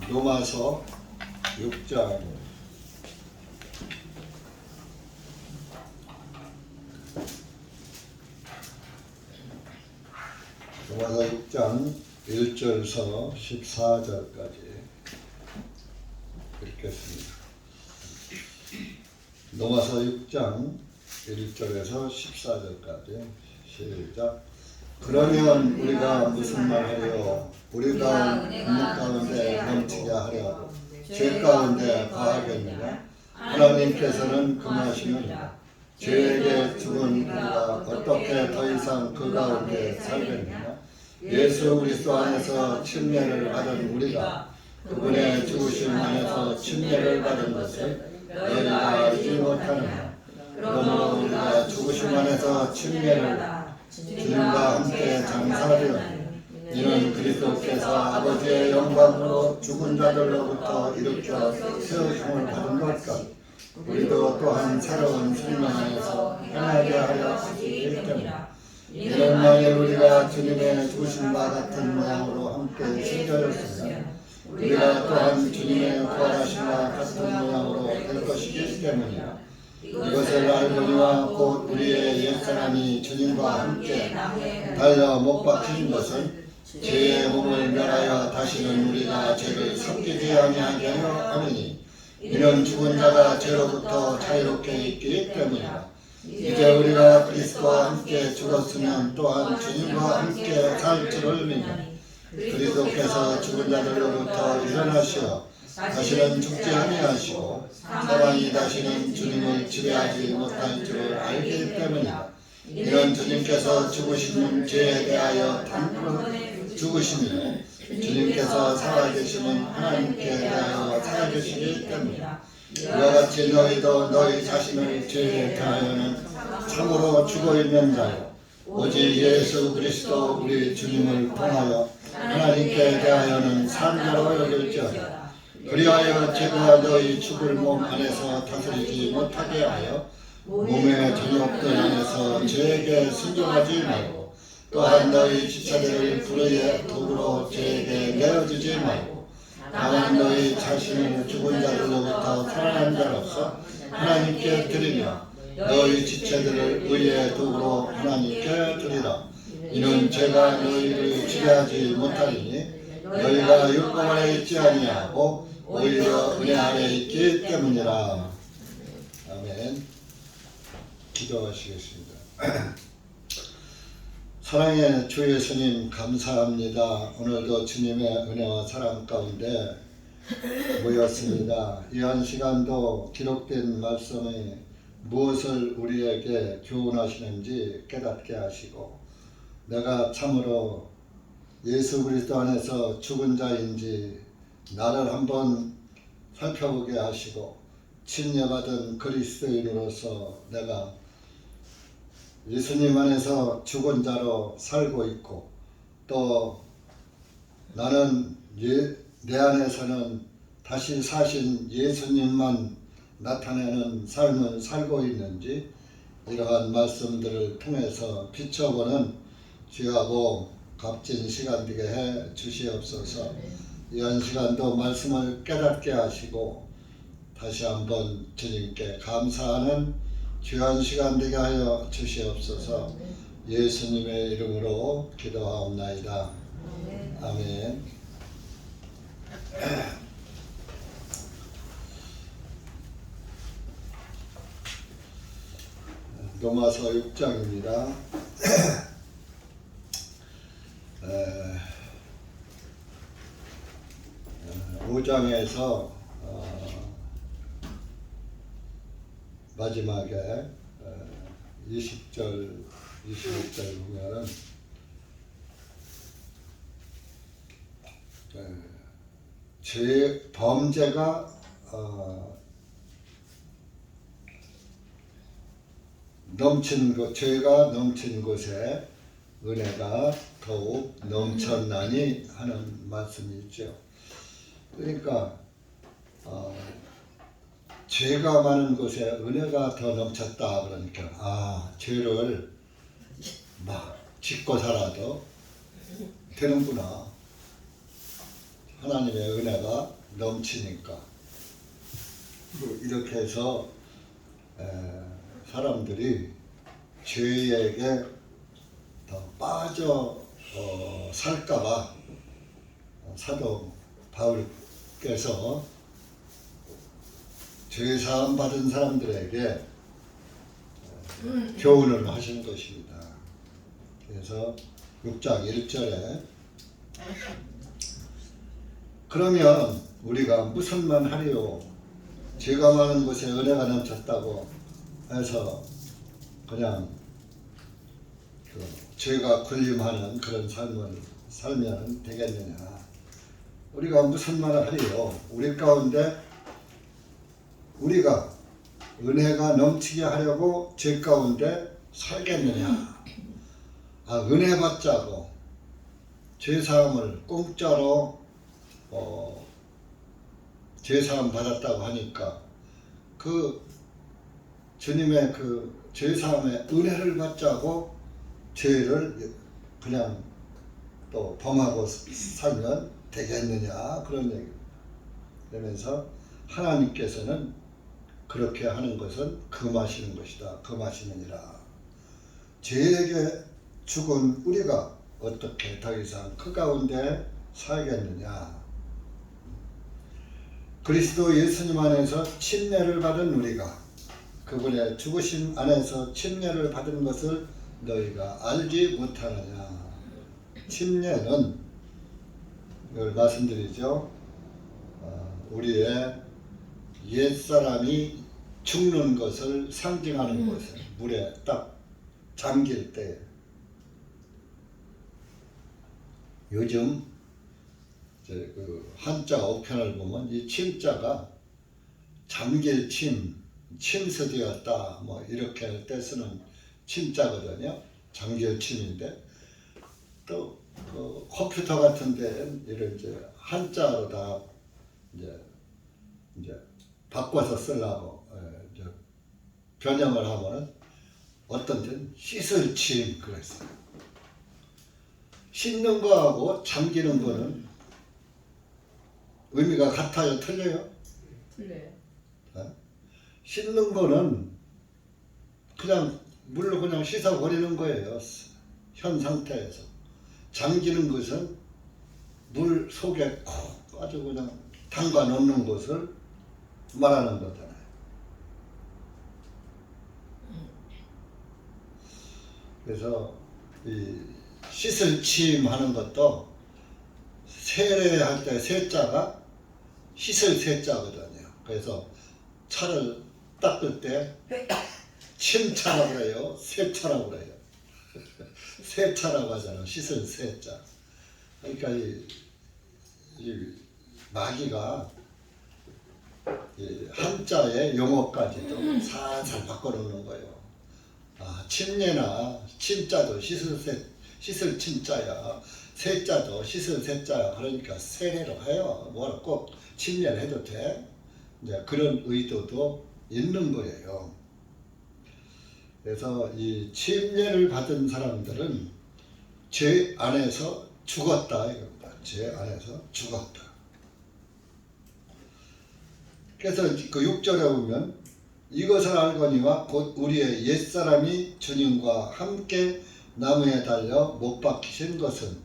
로마서 6장 로마서 6장 1절서 14절까지 읽겠습니다. 로마서 6장 1절에서 14절까지 시작. 그러면 우리가 무슨 말하려? 우리가 은혜 가운데 넘치게 하려 죄 가운데 거하겠느냐? 하나님께서는 금하시느니라. 죄에게 죽은 우리가 어떻게 더 이상 그 가운데 살겠느냐? 예수 그리스도 안에서 침례를 받은 우리가 그분의 죽으심 안에서 침례를 받은 것을 너희가 알지 못하느냐? 그러므로 우리가 죽으심 안에서 침례를 주님과 함께 장사되었느니 이는 그리스도께서 아버지의 영광으로 죽은 자들로부터 일으켜 세우심을 받은 것 같 우리도 또한 새로운 생명 안에서 행하게 하려 하시기 때문이라. 이는 만일 우리가 주님의 죽으심과 같은 모양으로 함께 숨겨졌으면 우리가 또한 주님의 부활하심과 같은 모양으로 될 것이기 때문이라. 이것을 알거니와 곧 우리의 옛사람이 주님과 함께 달려 못 박힌 것은 죄의 몸을 멸하여 다시는 우리가 죄를 섞이지 아니하게 하느니 이는 죽은 자가 죄로부터 자유롭게 있기 때문이라. 이제 우리가 그리스도와 함께 죽었으면 또한 주님과 함께 살 줄을 믿는 그리스도께서 죽은 자들로부터 일어나시어 다시는 죽지 아니하시고 사망이 다시는 주님을 지배하지 못할 줄을 알기 때문이다. 이런 주님께서 죽으시는 죄에 대하여 단번에 죽으시며 주님께서 살아계시는 하나님께 대하여 살아계시기 때문이다. 이와 같이 너희도 너희 자신을 죄에 대하여는 참으로 죽어있는 자요 오직 예수 그리스도 우리 주님을 통하여 하나님께 대하여는 산 자로 여길지어다. 그리하여 죄가 너희 죽을 몸 안에서 다스리지 못하게 하여 몸의 전욕들 안에서 죄에게 순종하지 말고 또한 너희 지체들을 불의의 도구로 죄에게 내어주지 말고 다만 너희 자신을 죽은 자들로부터 살아난 자로서 하나님께 드리며 너희 지체들을 의의 도구로 하나님께 드리라. 이는 죄가 너희를 지배하지 못하리니 너희가 율법 아래 있지 아니하고 오히려 은혜 아래 있기 때문이라. 아멘. 기도하시겠습니다. 사랑의 주 예수님 감사합니다. 오늘도 주님의 은혜와 사랑 가운데 모였습니다. 이 한 시간도 기록된 말씀이 무엇을 우리에게 교훈하시는지 깨닫게 하시고 내가 참으로 예수 그리스도 안에서 죽은 자인지 나를 한번 살펴보게 하시고 침례받은 그리스도인으로서 내가 예수님 안에서 죽은 자로 살고 있고 또 나는 내 안에서는 다시 사신 예수님만 나타내는 삶을 살고 있는지 이러한 말씀들을 통해서 비춰보는 귀하고 값진 시간 되게 해 주시옵소서. 이 한 시간도 말씀을 깨닫게 하시고 다시 한번 주님께 감사하는 귀한 시간 되게 하여 주시옵소서. 예수님의 이름으로 기도하옵나이다. 아멘. 로마서 6장입니다. 5장에서 마지막에 20절, 21절 보면은 범죄가 죄가 넘친 곳에 은혜가 더욱 넘쳤나니 하는 말씀이 있죠. 그러니까 죄가 많은 곳에 은혜가 더 넘쳤다. 그러니까 죄를 막 짓고 살아도 되는구나. 하나님의 은혜가 넘치니까. 이렇게 해서 사람들이 죄에게 더 빠져 살까봐 사도 바울께서 죄사함 받은 사람들에게 교훈을 하신 것입니다. 그래서 6장 1절에 그러면 우리가 무슨 말 하리요? 죄가 많은 곳에 은혜가 넘쳤다고 해서 그냥 죄가 군림하는 그런 삶을 살면 되겠느냐? 우리가 무슨 말을 하리요? 우리 가운데 우리가 은혜가 넘치게 하려고 죄 가운데 살겠느냐? 은혜 받자고 죄사함을 공짜로 죄사함 받았다고 하니까 그 주님의 그 죄사함의 은혜를 받자고 죄를 그냥 또 범하고 살면 되겠느냐 그런 얘기. 그러면서 하나님께서는 그렇게 하는 것은 금하시는 것이다. 금하시느니라. 죄에게 죽은 우리가 어떻게 더 이상 그 가운데 살겠느냐. 그리스도 예수님 안에서 침례를 받은 우리가 그분의 죽으심 안에서 침례를 받은 것을 너희가 알지 못하느냐. 침례는 이걸 말씀드리죠. 우리의 옛사람이 죽는 것을 상징하는 것을 물에 딱 잠길 때 요즘 그 한자 어편을 보면 이 침자가 잠길 침, 침수되었다 뭐 이렇게 할 때 쓰는 침자거든요. 잠길 침인데 또 그 컴퓨터 같은 데 이런 이제 한자로 다 이제 바꿔서 쓰려고 이제 변형을 하면은 어떤 데는 씻을 침 그랬어요. 씻는 거하고 잠기는 거는 의미가 같아요? 틀려요? 틀려요. 씻는 거는 그냥 물로 그냥 씻어버리는 거예요. 현 상태에서. 잠기는 것은 물 속에 콕 아주 그냥 담가 놓는 것을 말하는 거잖아요. 그래서 이 씻을 침 하는 것도 세례할 때 세자가 씻을 세자거든요. 그래서 차를 닦을 때 침차라고 그래요. 세차라고 그래요. 세차라고 하잖아요. 씻을 세자. 그러니까 이 마귀가 이 한자의 용어까지도 살살 바꿔놓는 거예요. 침례나 침자도 씻을 침자야. 세자도 씻을 세자야. 그러니까 세례로 해요. 뭐라 꼭 침례를 해도 돼. 이제 그런 의도도 있는 거예요. 그래서 이 침례를 받은 사람들은 죄 안에서 죽었다 이겁니다. 죄 안에서 죽었다. 그래서 그 6절에 보면 이것을 알거니와 곧 우리의 옛사람이 주님과 함께 나무에 달려 못 박히신 것은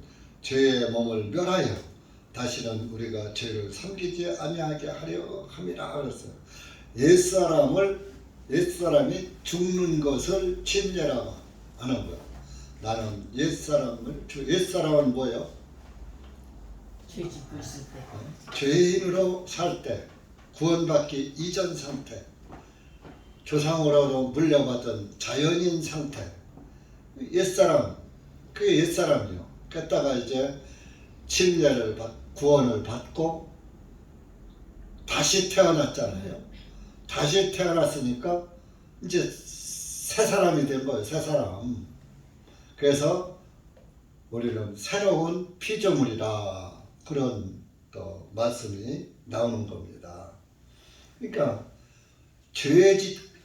죄의 몸을 멸하여 다시는 우리가 죄를 섬기지 아니하게 하려 함이라 그랬어요. 옛사람이 죽는 것을 침례라고 하는 거예요. 나는 옛사람은 뭐예요? 죄 짓고 있을 때. 죄인으로 살 때, 구원받기 이전 상태, 조상으로도 물려받은 자연인 상태, 옛사람, 그게 옛사람이요. 그랬다가 이제 침례를 구원을 받고 다시 태어났잖아요. 다시 태어났으니까 이제 새 사람이 된 거예요. 새 사람. 그래서 우리는 새로운 피조물이다. 그런 또 말씀이 나오는 겁니다. 그러니까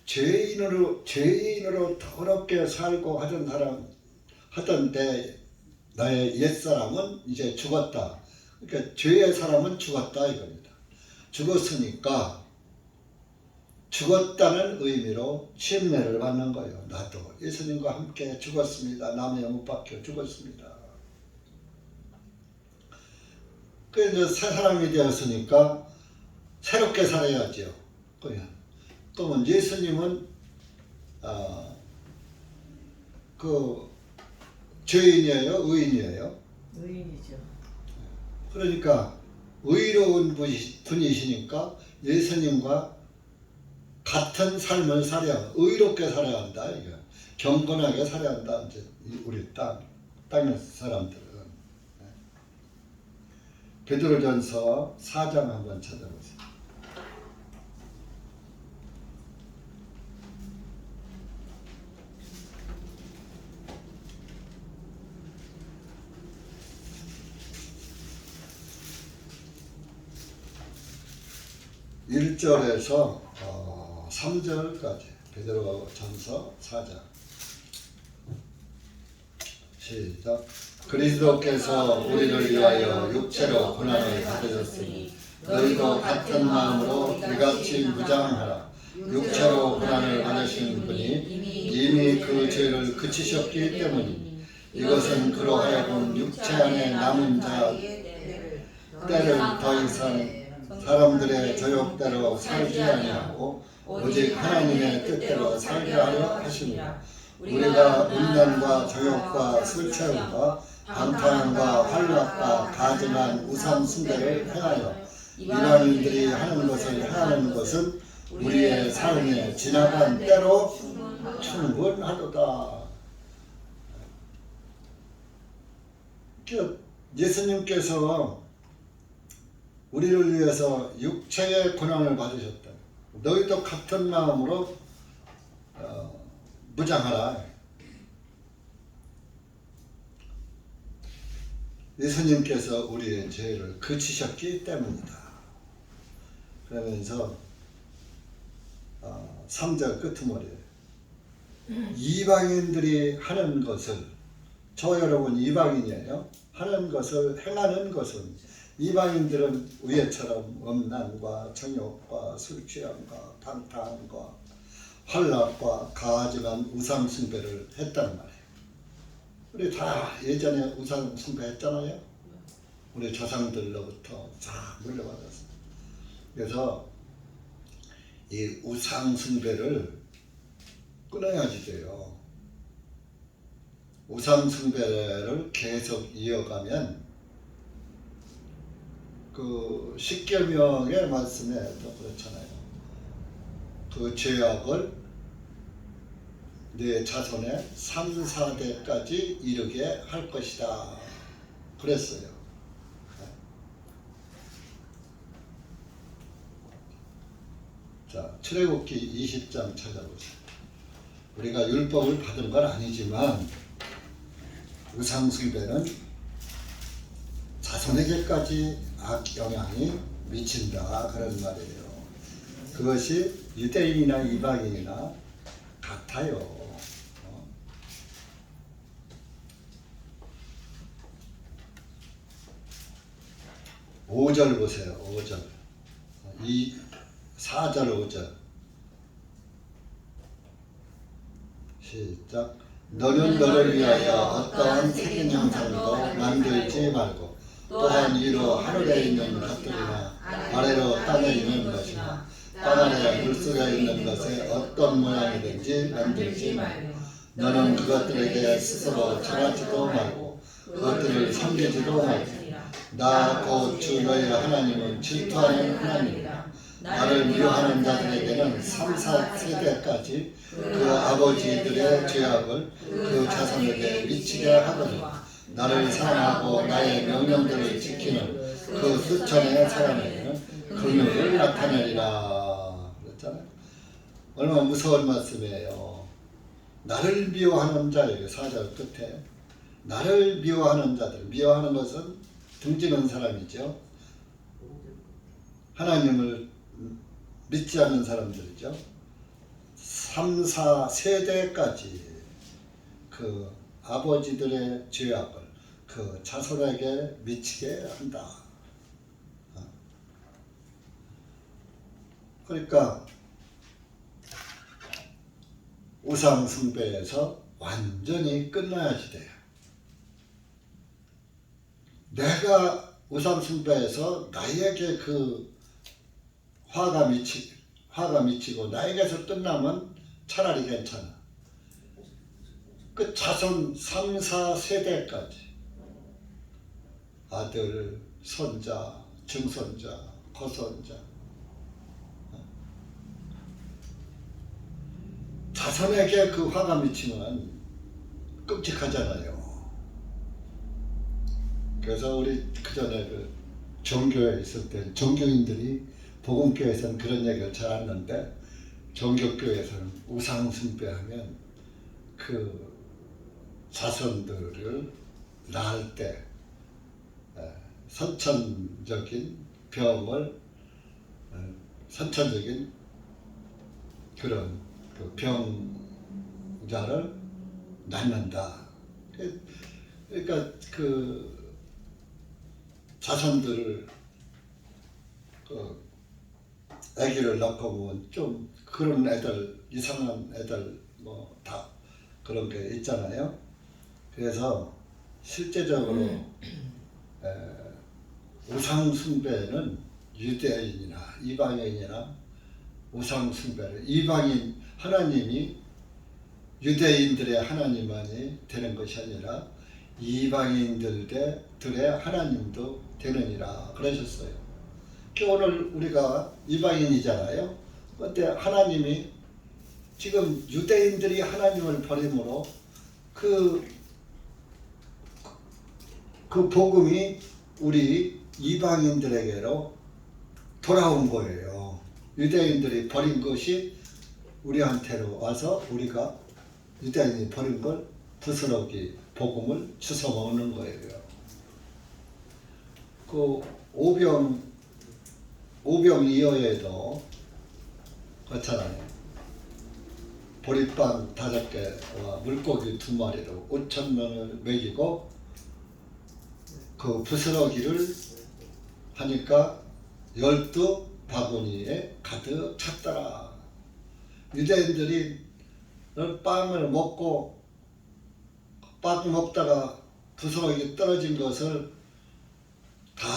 죄인으로 더럽게 살고 하던 때 나의 옛사람은 이제 죽었다. 그러니까 죄의 사람은 죽었다 이겁니다. 죽었으니까 죽었다는 의미로 침례를 받는 거예요. 나도 예수님과 함께 죽었습니다. 나무에 못 박혀 죽었습니다. 그래서 새 사람이 되었으니까 새롭게 살아야죠. 그러면 예수님은 그 죄인이에요, 의인이에요? 의인이죠. 그러니까 의로운 분이시니까 예수님과 같은 삶을 살아야, 의롭게 살아야 한다. 이게 경건하게 살아야 한다. 이제 우리 땅의 사람들은. 베드로전서 4장 한번 찾아보세요. (1절에서) 3절까지 베드로전서 4장 시작. 그리스도께서 우리를 위하여 육체로 고난을 받으셨으니 너희도 같은 마음으로 이같이 무장하라. 육체로 고난을 받으신 분이 이미 그 죄를 그치셨기 때문이니 이것은 그러하여금 육체 안에 남은 자의 때를 더 이상 사람들의 저욕대로 살지 아니하고 오직 하나님의 뜻대로 살게 하려 하시니라. 우리가 음란과 저욕과 술취함과 방탕함과 활락과 가증한 우상 숭배를 행하여 이방인들이 하는 것을 행하는 것은 우리의 삶에 지나간 때로 충분하도다. 예수님께서 우리를 위해서 육체의 고난을 받으셨다. 너희도 같은 마음으로 무장하라. 예수님께서 우리의 죄를 그치셨기 때문이다. 그러면서 3절 끝머리에 이방인들이 하는 것을, 저 여러분 이방인이에요. 하는 것을, 행하는 것은, 이방인들은 위에처럼 음란과 정욕과 술취함과 방탕함과 활락과 가증한 우상 숭배를 했단 말이에요. 우리 다 예전에 우상 숭배 했잖아요. 우리 조상들로부터 다 물려받았어요. 그래서 이 우상 숭배를 끊어야지 돼요. 우상 숭배를 계속 이어가면 그 십계명의 말씀에도 그렇잖아요. 그 죄악을 내 자손의 3, 4대까지 이르게 할 것이다. 그랬어요. 자, 출애굽기 20장 찾아보세요. 우리가 율법을 받은 건 아니지만 우상 숭배는 자손에게까지 악영향이 미친다. 그런 말이에요. 그것이 유대인이나 이방인이나 같아요. 5절 보세요. 5절. 4절 5절. 시작. 너는 너를 위하여 어떠한 새긴 형상도 만들지 말고 또한 위로 하늘에 있는 것들이나 아래로 땅에 있는 것이나 땅 아래 물속에 있는 것에 어떤 모양이든지 만들지 말고 너는 그것들에게 스스로 절하지도 말고 그것들을 섬기지도 말고 나 곧 주 너희 하나님은 질투하는 하나님이라. 나를 미워하는 자들에게는 3, 4세대까지 그 아버지들의 죄악을 그 자손에게 미치게 하거니와 나를 사랑하고 나의 명령들을 지키는 그 수천의 사람에게는 긍휼을 나타내리라. 그랬잖아요. 얼마나 무서운 말씀이에요. 나를 미워하는 자에게 4절 끝에 나를 미워하는 자들, 미워하는 것은 등지는 사람이죠. 하나님을 믿지 않는 사람들이죠. 3, 4세대까지 그 아버지들의 죄악을 그 자손에게 미치게 한다. 그러니까 우상숭배에서 완전히 끝나야지 돼요. 내가 우상숭배에서 나에게 그 화가 미치고 나에게서 끝나면 차라리 괜찮아. 그 자손 3, 4세대까지 아들, 손자, 증손자, 거손자 자손에게 그 화가 미치면 끔찍하잖아요. 그래서 우리 그전에 그 종교에 있을 때 종교인들이 복음교회에서는 그런 얘기를 잘 하는데 종교교회에서는 우상숭배하면 그 자손들을 낳을 때 선천적인 병을 선천적인 그런 그 병자를 낳는다. 그러니까 그 자손들을 그 아기를 낳고 보면 좀 그런 애들 이상한 애들 뭐 다 그런 게 있잖아요. 그래서 실제적으로 우상숭배는 유대인이나 이방인이나 우상숭배를 이방인 하나님이 유대인들의 하나님만이 되는 것이 아니라 이방인들의 하나님도 되느니라 그러셨어요. 오늘 우리가 이방인이잖아요. 그런데 하나님이 지금 유대인들이 하나님을 버림으로 그 복음이 우리 이방인들에게로 돌아온 거예요. 유대인들이 버린 것이 우리한테로 와서 우리가 유대인이 버린 걸 부스러기 복음을 주워 먹는 거예요. 그 오병이어에도 그렇잖아요. 보리빵 5개와 물고기 2마리로 5,000명을 먹이고 그 부스러기를 하니까 12바구니에 가득 찼더라. 유대인들이 빵을 먹고 빵 먹다가 부스러기 떨어진 것을 다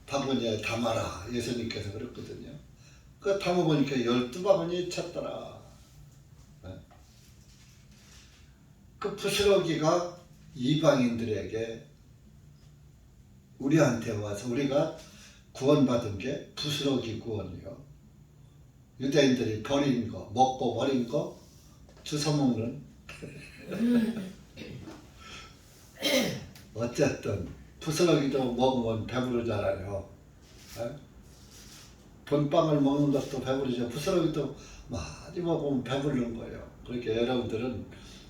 바구니에 담아라. 예수님께서 그랬거든요. 그 담아보니까 12바구니 찼더라. 그 부스러기가 이방인들에게 우리한테 와서 우리가 구원받은 게 부스러기 구원이요. 유대인들이 버린 거, 먹고 버린 거 주워 먹는. 어쨌든 부스러기도 먹으면 배부르잖아요. 본빵을 먹는 것도 배부르죠. 부스러기도 많이 먹으면 배부르는 거예요. 그러니까 여러분들은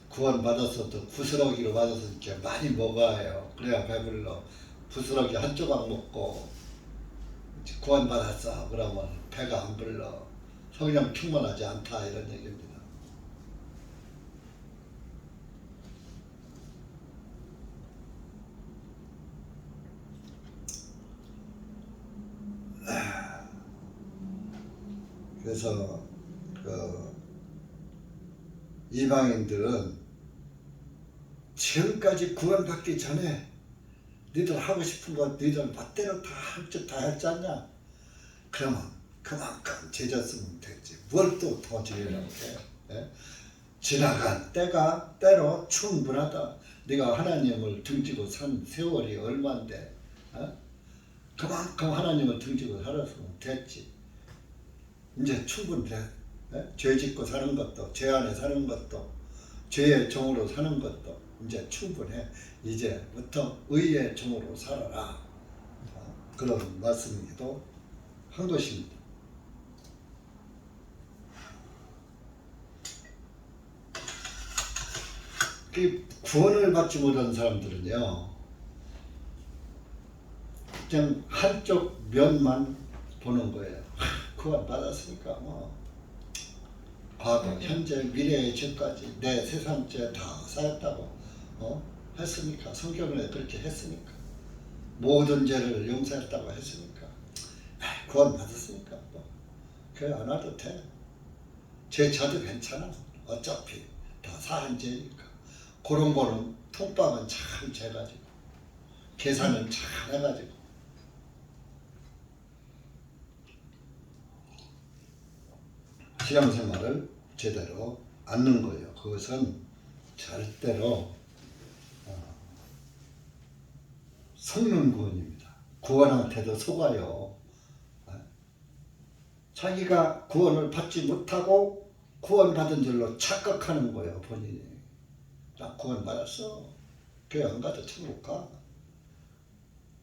구원받았어도 부스러기로 받아서 이렇게 많이 먹어야 그래야 배불러. 부스러기 한 조각 먹고 구원받았어 그러면 배가 안 불러. 성령 충만하지 않다 이런 얘기입니다. 그래서 그 이방인들은 지금까지 구원받기 전에 너희들 하고 싶은 거 너희들 멋대로 다 할 줄 다 했지 않냐? 그러면 그만큼 죄졌으면 됐지. 뭘 또 더 지으려고 해? 지나간 때로 충분하다. 네가 하나님을 등지고 산 세월이 얼만데 그만큼 하나님을 등지고 살았으면 됐지. 이제 충분해. 죄 짓고 사는 것도 죄 안에 사는 것도 죄의 종으로 사는 것도 이제 충분해. 이제부터 의의 종으로 살아라. 그런 말씀이기도 한 것입니다. 그 구원을 받지 못한 사람들은요, 그냥 한쪽 면만 보는 거예요. 구원 받았으니까 뭐 과거, 현재, 미래의 죄까지 내 세상죄 다 쌓였다고 했으니까. 성경에 그렇게 했으니까. 모든 죄를 용서했다고 했으니까. 구원 받았으니까 뭐 그래 안 와도 돼. 죄 져도 괜찮아. 어차피 다 사한 죄니까. 그런 거는 통방은 참 재가지고 계산은 잘 해가지고 신앙생활을 제대로 않는 거예요. 그것은 절대로 속는 구원입니다. 구원한테도 속아요. 자기가 구원을 받지 못하고 구원받은 줄로 착각하는 거예요. 본인이. 나 구원 받았어. 교회 안 가도 천국 가.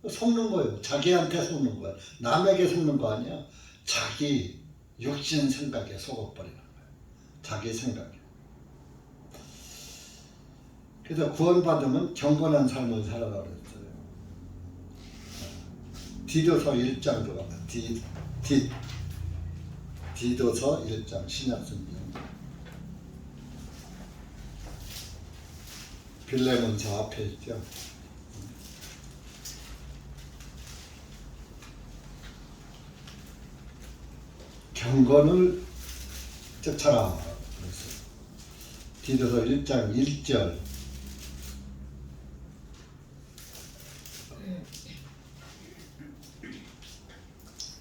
속는 거예요. 자기한테 속는 거예요. 남에게 속는 거 아니야. 자기 육신 생각에 속아버리는 거예요. 자기 생각에. 그래서 구원받으면 경건한 삶을 살아라 그랬어요. 디도서 1장도 가봐. 디도서 1장 신약성경. 빌레몬서 앞에 있죠. 경건을 쫓아라 그랬어요. 디도서 1장 1절.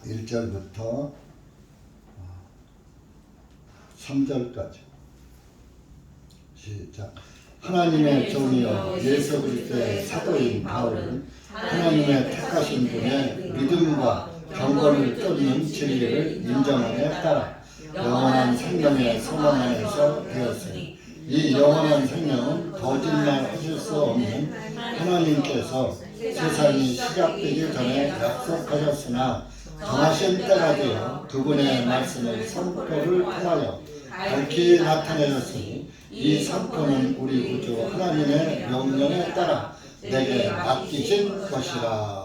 일절부터 3절까지 시작. 하나님의 종이여 예수 그리스도의 사도인 바울은 하나님의 택하신 분의 믿음과 경건을 쫓는 진리를 인정함에 따라 영원한 생명의 소망 안에서 되었으니 이 영원한 생명은 거짓말하실 수 없는 하나님께서 세상이 시작되기 전에 약속하셨으나 정하신 때가 되어 그분의 말씀의 선포를 통하여 밝히 나타내셨으니 이 선포는 우리 구주 하나님의 명령에 따라 내게 맡기신 것이라.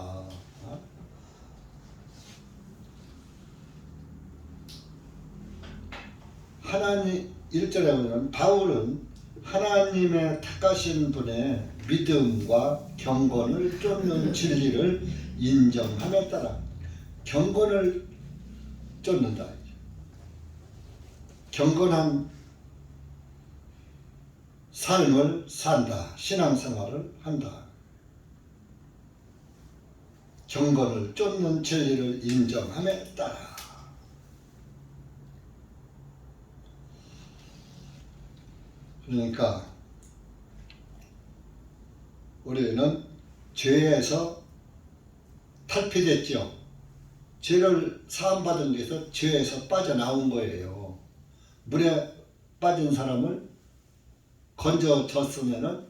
하나님 1절에 보면 바울은 하나님의 택하신 분의 믿음과 경건을 쫓는 진리를 인정함에 따라 경건을 쫓는다. 경건한 삶을 산다. 신앙생활을 한다. 경건을 쫓는 진리를 인정함에 따라. 그러니까 우리는 죄에서 탈피됐죠. 죄를 사함받은 데서 죄에서 빠져나온 거예요. 물에 빠진 사람을 건져줬으면은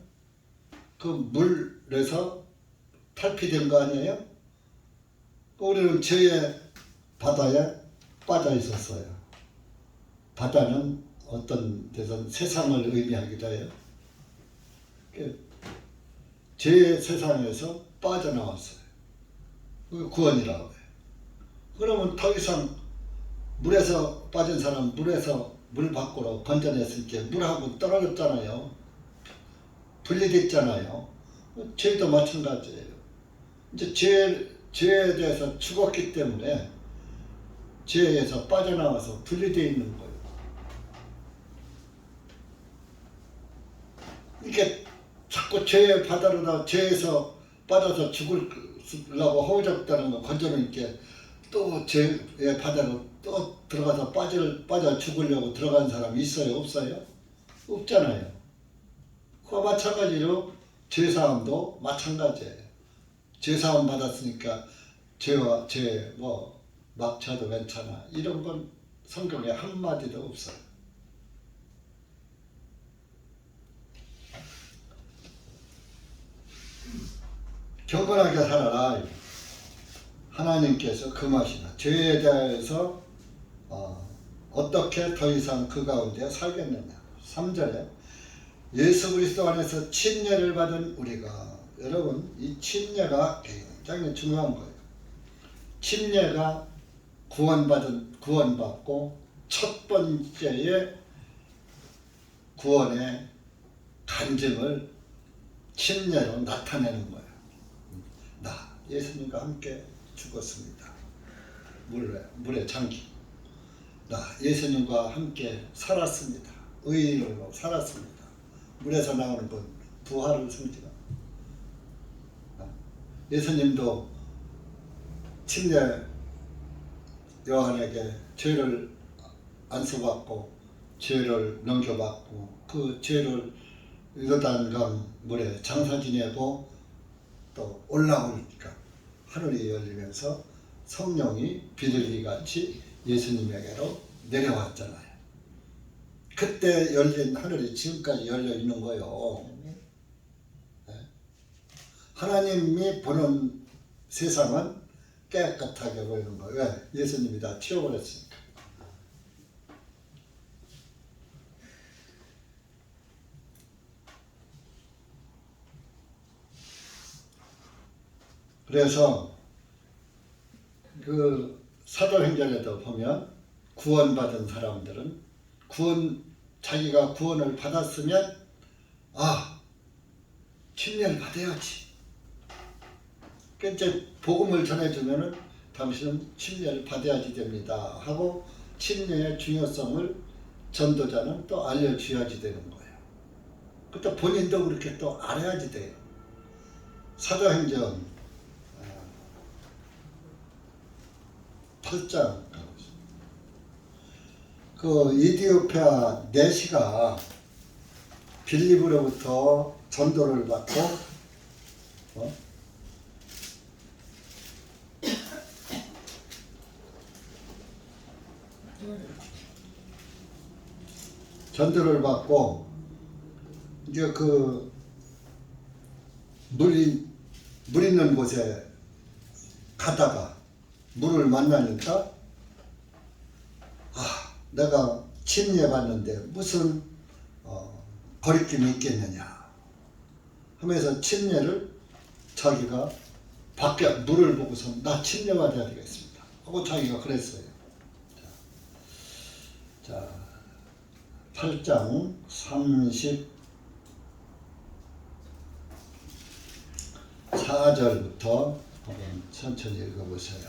그 물에서 탈피된 거 아니에요? 우리는 죄의 바다에 빠져 있었어요. 바다는 어떤 데서 세상을 의미하기도 해요. 죄의 세상에서 빠져나왔어요. 그게 구원이라고 해요. 그러면 더 이상 물에서 빠진 사람 물에서 물 밖으로 건져냈으니까 물하고 떨어졌잖아요. 분리됐잖아요. 죄도 마찬가지예요. 이제 죄에 대해서 죽었기 때문에 죄에서 빠져나와서 분리되어 있는 거예요. 이렇게 자꾸 죄의 바다로다 죄에서 빠져서 죽으려고 허우적다는 거 건져놓으니까 또 죄의 바다로 또 들어가서 빠져 죽으려고 들어간 사람이 있어요? 없어요? 없잖아요. 그와 마찬가지로 죄사함도 마찬가지예요. 죄사함 받았으니까 죄와 죄 막 쳐도 괜찮아. 이런 건 성경에 한마디도 없어요. 경건하게 살아라. 하나님께서 금하시나 죄에 대해서 어떻게 더 이상 그 가운데 살겠느냐. 3절에 예수 그리스도 안에서 침례를 받은 우리가, 여러분 이 침례가 굉장히 중요한 거예요. 침례가 구원받고 첫 번째의 구원의 간증을 침례로 나타내는 거예요. 나 예수님과 함께 죽었습니다. 물에 잠기. 나 예수님과 함께 살았습니다. 의인으로 살았습니다. 물에서 나오는 건 부활을 상징합니다. 예수님도 침례 요한에게 죄를 안수받고 죄를 넘겨받고 그 죄를 요단강 물에 장사 지내고 또 올라오니까 하늘이 열리면서 성령이 비둘기같이 예수님에게로 내려왔잖아요. 그때 열린 하늘이 지금까지 열려 있는 거예요. 네? 하나님이 보는 세상은 깨끗하게 보이는 거예요. 왜? 예수님이 다 치워버렸으니까. 그래서 그 사도행전에도 보면 구원받은 사람들은 자기가 구원을 받았으면 침례를 받아야지. 이제 복음을 전해주면은 당신은 침례를 받아야지 됩니다 하고 침례의 중요성을 전도자는 또 알려줘야지 되는 거예요. 그때 본인도 그렇게 또 알아야지 돼요. 사도행전 8장 그 이디오피아 내시가 빌립으로부터 전도를 받고 전도를 받고 이제 그 물 있는 곳에 가다가 물을 만나니까 내가 침례 받는데 무슨 거리낌이 있겠느냐 하면서 침례를 자기가 밖에 물을 보고서 나 침례 받아야 되겠습니다 하고 자기가 그랬어요. 자 8장 34절부터 한번 천천히 읽어보세요.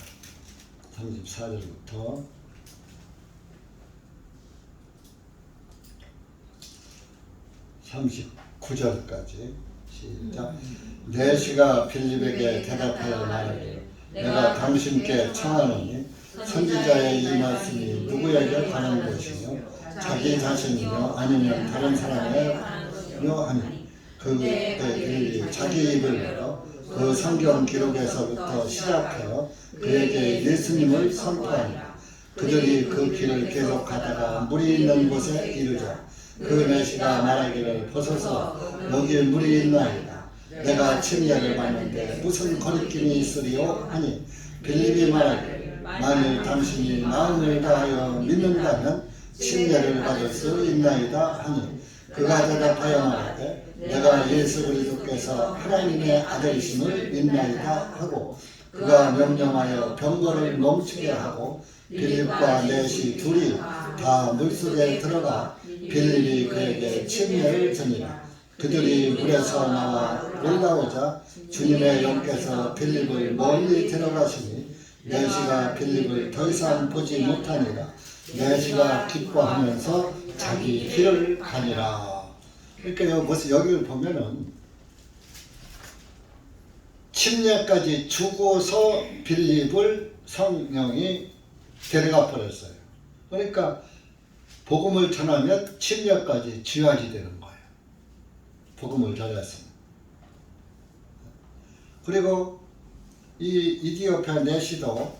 34절부터 39절까지 시작. 내시가 빌립에게 대답하여 말하기를 내가 당신께 청하노니 선지자의 이 말씀이 누구에게 관한 것이며 자기 자신이며 아니면 다른 사람에게요 하니 그때 빌립이 자기 입을 열어 그 성경 기록에서부터 시작하여 그에게 예수님을 선포하니라. 그들이 그 길을 계속 가다가 물이 있는 곳에 이르자 그 내시가 말하기를 보소서 여기 물이 있나이다. 내가 침례를 받는데 무슨 거리낌이 있으리요 하니 빌립이 말하기를 만일 당신이 마음을 다하여 믿는다면 침례를 받을 수 있나이다 하니 그가 대답하여 말하되 내가 예수 그리스도께서 하나님의 아들이심을 믿나이다 하고 그가 명령하여 병거를 멈추게 하고 빌립과 넷이 둘이 다 물속에 들어가 빌립이 그에게 침례를 전이라. 그들이 물에서 나와 올라오자 주님의 영께서 빌립을 멀리 데려가시니 넷이가 빌립을 더 이상 보지 못하니라. 넷이가 기뻐하면서 자기 길을 가니라. 그러니까 여기를 보면은 침례까지 주고서 빌립을 성령이 데려가 버렸어요. 그러니까 복음을 전하면 침례까지 줘야지 되는 거예요. 복음을 전했으면. 그리고 이 이디오피아 내시도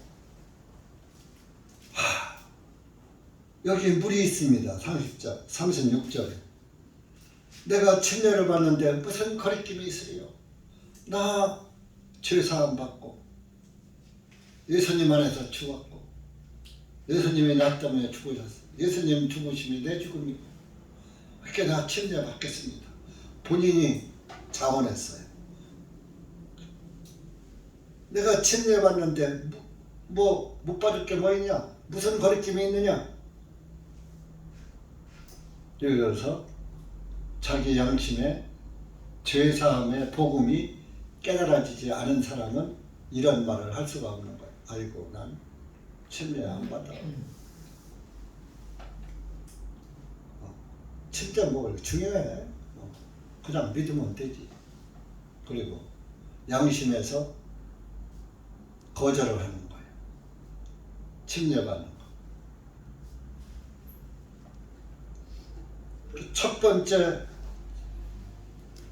여기 물이 있습니다. 30절, 36절에 내가 침례를 받는데 무슨 거리낌이 있으리요? 나 죄사함 받고 예수님 안에서 죽었고 예수님이 나 때문에 죽으셨어요. 예수님 죽으심이 내 죽음이고 그렇게 나 침례 받겠습니다. 본인이 자원했어요. 내가 침례 받는데 못 받을 게 뭐 있냐? 무슨 거리낌이 있느냐? 그래서 자기 양심에 죄사함의 복음이 깨달아지지 않은 사람은 이런 말을 할 수가 없는 거예요. 아이고 난 침례 안 받아. 침례 뭘 중요해. 그냥 믿으면 되지. 그리고 양심에서 거절을 하는 거예요. 침례받는 거. 첫 번째,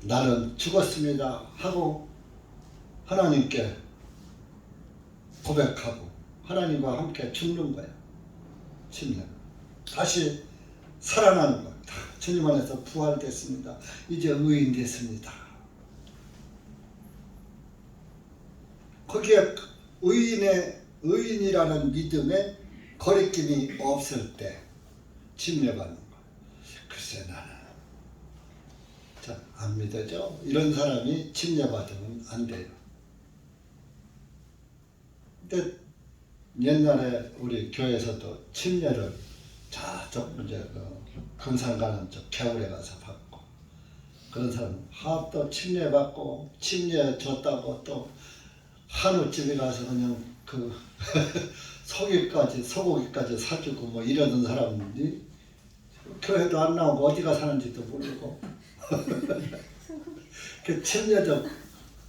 나는 죽었습니다 하고 하나님께 고백하고 하나님과 함께 죽는 거예요. 침례. 다시 살아나는 거예요. 주님 안에서 부활됐습니다. 이제 의인 됐습니다. 거기에 의인이라는 믿음에 거리낌이 없을 때 침례받는 거예요. 글쎄 나는 안 믿어져. 이런 사람이 침례받으면 안 돼요. 근데 옛날에 우리 교회에서도 침례를 저쪽 이제 금산 가는 쪽 겨울에 가서 받고 그런 사람 또 침례 받고 침례 줬다고 또 한우집에 가서 그냥 그 소고기까지 사주고 뭐 이러던 사람들이 교회도 안 나오고 어디가 사는지도 모르고 그 침례도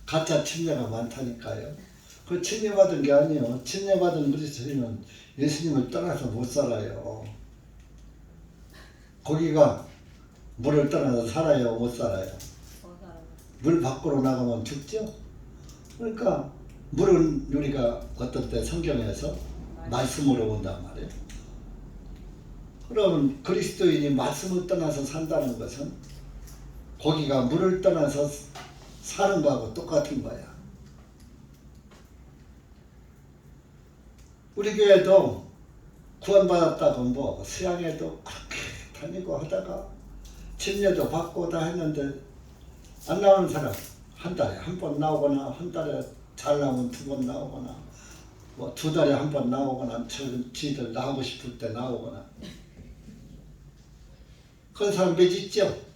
가짜 침례가 많다니까요. 그 침례받은 게 아니에요. 침례받은 그리스도인은 예수님을 떠나서 못 살아요. 고기가 물을 떠나서 살아요, 못 살아요? 물 밖으로 나가면 죽죠. 그러니까 물은 우리가 어떤 때 성경에서 말씀으로 온단 말이에요. 그럼 그리스도인이 말씀을 떠나서 산다는 것은 고기가 물을 떠나서 사는 거하고 똑같은 거야. 우리 교회도 구원받았다고 뭐 수양회도 그렇게 다니고 하다가 침례도 받고 다 했는데 안 나오는 사람 한 달에 한 번 나오거나 한 달에 잘 나오면 두 번 나오거나 뭐 두 달에 한 번 나오거나 지들 나오고 싶을 때 나오거나 그런 사람 몇 있죠?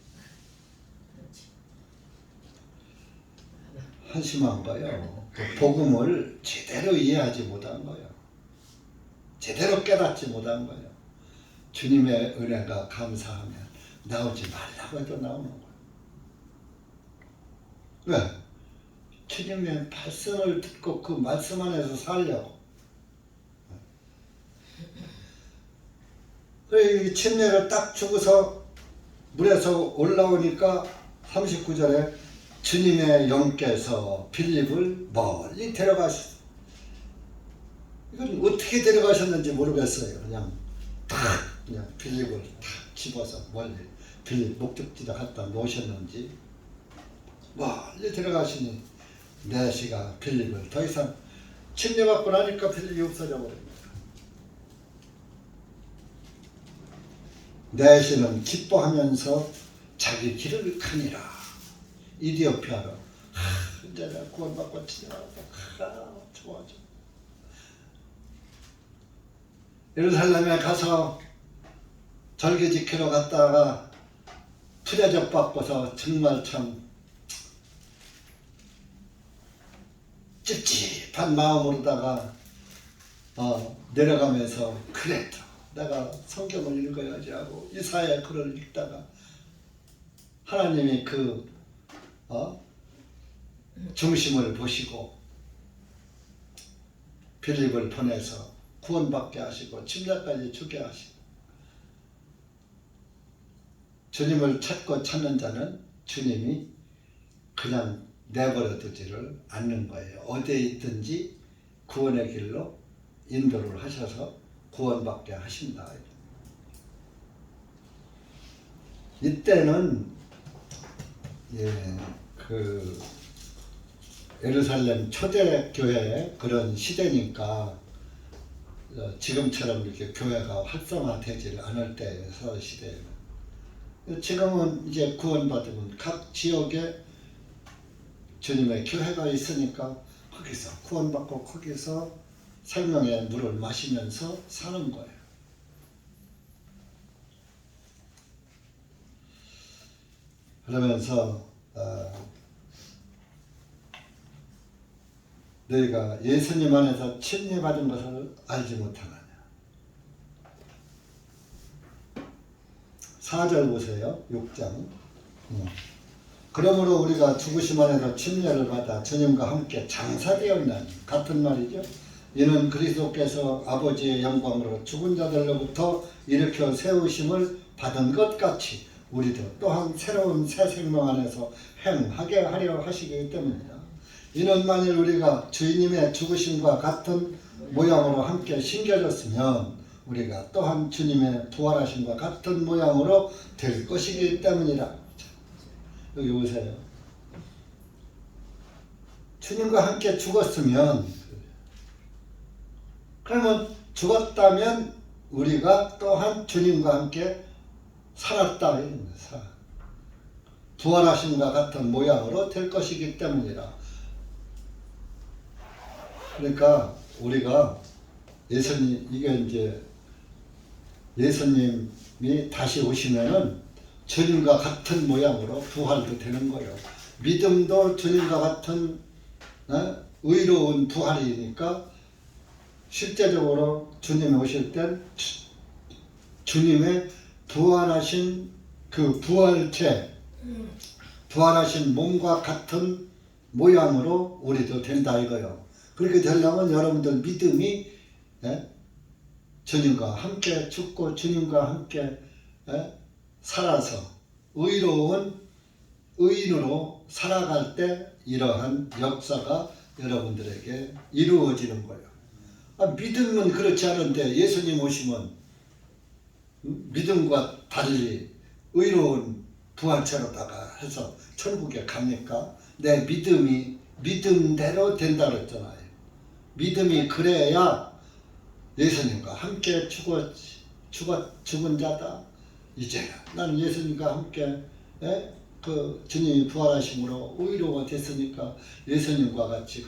한심한 거예요. 복음을 제대로 이해하지 못한 거예요. 제대로 깨닫지 못한 거예요. 주님의 은혜가 감사하면 나오지 말라고 해도 나오는 거예요. 왜? 주님의 말씀을 듣고 그 말씀 안에서 살려고. 그래, 이 침례를 딱 주고서 물에서 올라오니까 39절에 주님의 영께서 빌립을 멀리 데려가셨어요. 이건 어떻게 데려가셨는지 모르겠어요. 그냥 빌립을 탁 집어서 멀리 빌립 목적지에 갖다 놓으셨는지 멀리 데려가시니 내시가 빌립을 더 이상 침례받고 나니까 빌립이 없어져 버립니다. 내시는 기뻐하면서 자기 길을 가니라. 이디오피아로 이제 내가 구원받고 침례받았다. 좋아져. 예루살렘에 가서 절기 지키러 갔다가 투대접 받고서 정말 참 찝찝한 마음으로다가 내려가면서 그랬다. 내가 성경을 읽어야지 하고 이사야 글을 읽다가 하나님이 그 중심을 보시고 빌립을 보내서 구원받게 하시고 침례까지 주게 하시고 주님을 찾고 찾는 자는 주님이 그냥 내버려 두지를 않는 거예요. 어디에 있든지 구원의 길로 인도를 하셔서 구원받게 하신다. 이때는 그 예루살렘 초대교회 그런 시대니까 지금처럼 이렇게 교회가 활성화되지 않을 때에서 시대에는 지금은 이제 구원받으면 각 지역에 주님의 교회가 있으니까 거기서 구원받고 거기서 생명의 물을 마시면서 사는 거예요. 그러면서 너희가 예수님 안에서 침례받은 것을 알지 못하느냐. 4절 보세요. 6장. 그러므로 우리가 죽으심 안에서 침례를 받아 주님과 함께 장사되었나니, 같은 말이죠. 이는 그리스도께서 아버지의 영광으로 죽은 자들로부터 일으켜 세우심을 받은 것 같이 우리도 또한 새로운 새 생명 안에서 행하게 하려 하시기 때문이다. 이는 만일 우리가 주님의 죽으심과 같은 모양으로 함께 심겨졌으면 우리가 또한 주님의 부활하심과 같은 모양으로 될 것이기 때문이라. 여기 보세요. 주님과 함께 죽었으면, 그러면 죽었다면 우리가 또한 주님과 함께 살았다. 부활하심과 같은 모양으로 될 것이기 때문이라. 그러니까 우리가 예수님, 이게 이제 예수님이 다시 오시면은 주님과 같은 모양으로 부활도 되는 거예요. 믿음도 주님과 같은 의로운 부활이니까 실제적으로 주님이 오실 땐 주님의 부활하신 그 부활체, 부활하신 몸과 같은 모양으로 우리도 된다 이거요. 그렇게 되려면 여러분들 믿음이 주님과 함께 죽고 주님과 함께 살아서 의로운 의인으로 살아갈 때 이러한 역사가 여러분들에게 이루어지는 거예요. 믿음은 그렇지 않은데 예수님 오시면 믿음과 달리 의로운 부활체로다가 해서 천국에 갑니까? 내 믿음이 믿음대로 된다 그랬잖아요. 믿음이 그래야 예수님과 함께 죽은 자다. 이제 나는 예수님과 함께 그 주님이 부활하심으로 의로가 됐으니까 예수님과 같이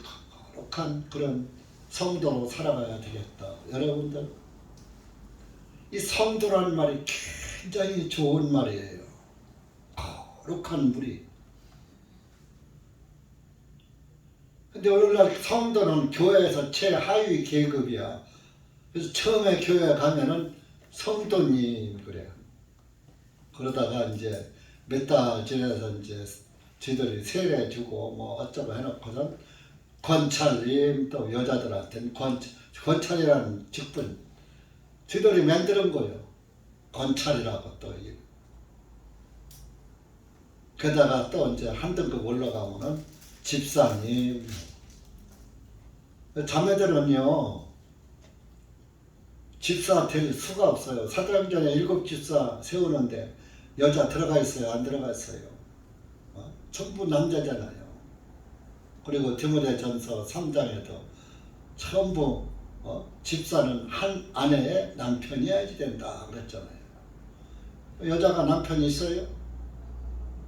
거룩한 그런 성도로 살아가야 되겠다. 여러분들, 이 성도라는 말이 굉장히 좋은 말이에요. 거룩한 무리. 근데 오늘날 성도는 교회에서 최하위 계급이야. 그래서 처음에 교회에 가면은 성도님 그래요. 그러다가 이제 몇 달 지나서 이제 지들이 세례 주고 뭐 어쩌고 해놓고선 권찰님, 또 여자들한테는 권찰이라는 직분 지들이 만드는 거예요. 권찰이라고 또. 게다가 또 이제 한 등급 올라가면은 집사님. 자매들은요 집사 될 수가 없어요. 사도행전에 7 집사 세우는데 여자 들어가 있어요? 안 들어가 있어요? 전부 남자잖아요. 그리고 디모데전서 3장에도 전부 집사는 한 아내의 남편이어야 된다 그랬잖아요. 여자가 남편이 있어요?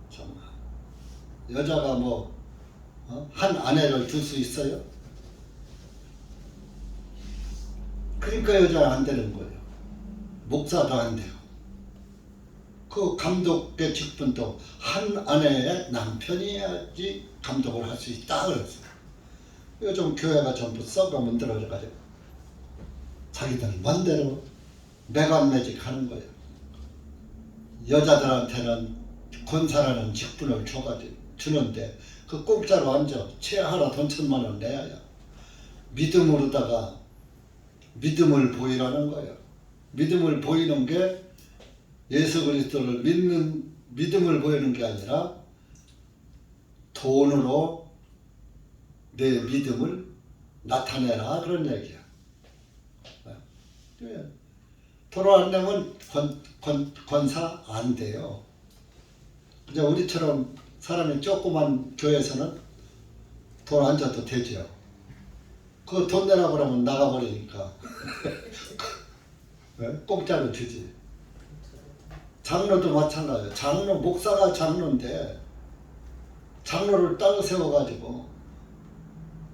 정말 여자가 뭐 한 아내를 둘 수 있어요? 그러니까 여자가 안 되는 거예요. 목사도 안 되고 그 감독의 직분도 한 아내의 남편이어야지 감독을 할 수 있다 그랬어요. 요즘 교회가 전부 썩어 문드러져가지고 자기들 맘대로 매간매직 하는 거예요. 여자들한테는 권사라는 직분을 주는데 그 공짜로 앉아 채하라 돈 1000만 원 내야 믿음으로다가 믿음을 보이라는 거예요. 믿음을 보이는 게 예수 그리스도를 믿는 믿음을 보이는 게 아니라 돈으로 내 믿음을 나타내라 그런 얘기야. 돈 안 내면 권사 안 돼요. 이제 우리처럼 사람이 조그만 교회에서는 돈 안 줘도 되죠. 그 돈 내라고 그러면 나가버리니까 공짜로 주지. 장로도 마찬가지예요. 장로, 목사가 장로인데 장로를 따로 세워가지고